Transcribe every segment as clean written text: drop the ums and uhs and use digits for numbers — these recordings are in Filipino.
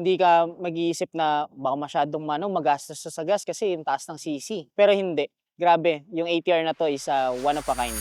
hindi ka mag-iisip na baka masyadong magastos sa gas kasi yung taas ng CC. Pero hindi. Grabe, yung ATR na to is one of a kind.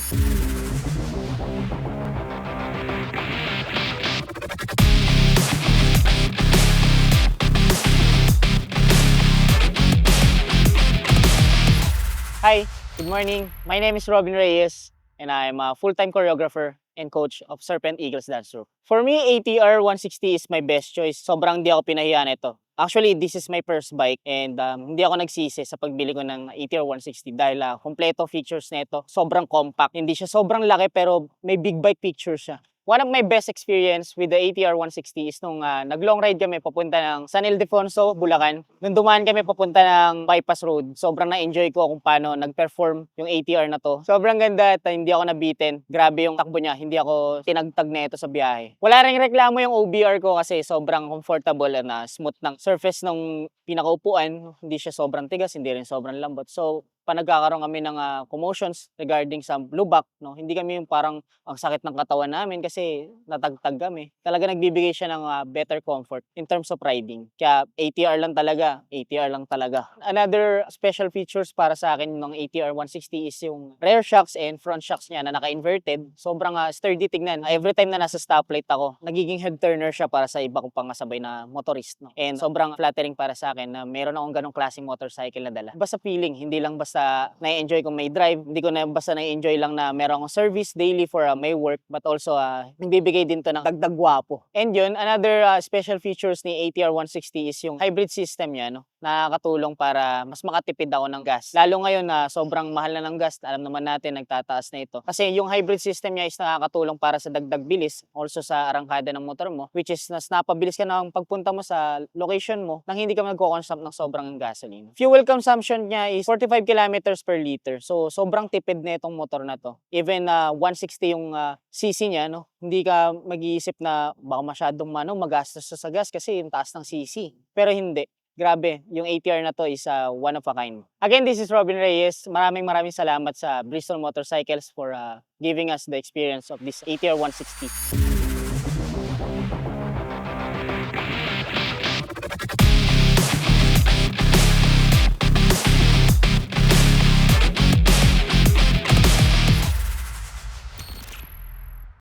Hi, good morning. My name is Robin Reyes and I'm a full-time choreographer and coach of Serpent Eagles Dance Troupe. For me, ATR 160 is my best choice. Sobrang di ako pinahiya nito. Actually, this is my first bike and hindi ako nagsisi sa pagbili ko ng ATR 160 dahil kompleto features nito. Sobrang compact. Hindi siya sobrang laki pero may big bike features siya. One of my best experience with the ATR 160 is nung nag-long ride kami papunta ng San Ildefonso, Bulacan. Nung dumaan kami papunta ng Bypass Road, sobrang na-enjoy ko kung paano nag-perform yung ATR na to. Sobrang ganda at hindi ako nabitin. Grabe yung takbo niya, hindi ako tinagtag na ito sa biyahe. Wala ring reklamo yung OBR ko kasi sobrang comfortable and smooth ng surface ng pinakaupuan. Hindi siya sobrang tigas, hindi rin sobrang lambot. So, nagkakaroon kami ng commotions regarding sa lubak, no? Hindi kami yung parang ang sakit ng katawan namin kasi natagtag kami. Talaga nagbibigay siya ng better comfort in terms of riding. Kaya ATR lang talaga, ATR lang talaga. Another special features para sa akin ng ATR 160 is yung rear shocks and front shocks niya na naka-inverted. Sobrang sturdy tignan. Every time na nasa stoplight ako, nagiging head turner siya para sa iba kong pangasabay na motorist, no? And sobrang flattering para sa akin na meron akong ganong klaseng motorcycle na dala. Basta feeling, hindi lang basta na-enjoy ko may drive, hindi ko na basta na-enjoy lang na meron akong service daily for my work, but also nagbibigay din to ng dagdag gwapo. And yun, another special features ni ATR 160 is yung hybrid system niya, no? Nakakatulong para mas makatipid ako ng gas. Lalo ngayon na sobrang mahal na ng gas, alam naman natin nagtataas na ito. Kasi yung hybrid system niya is nakakatulong para sa dagdag bilis, also sa arangkada ng motor mo, which is napabilis ka ng pagpunta mo sa location mo nang hindi ka magko-consume ng sobrang gasoline. Fuel consumption niya is 45 kilometers per liter. So sobrang tipid na itong motor na to. Even 160 yung CC niya, no? Hindi ka mag-iisip na baka masyadong magastos sa gas kasi yung taas ng CC. Pero hindi. Grabe, yung ATR na to is one of a kind. Again, this is Robin Reyes. Maraming salamat sa Bristol Motorcycles for giving us the experience of this ATR 160.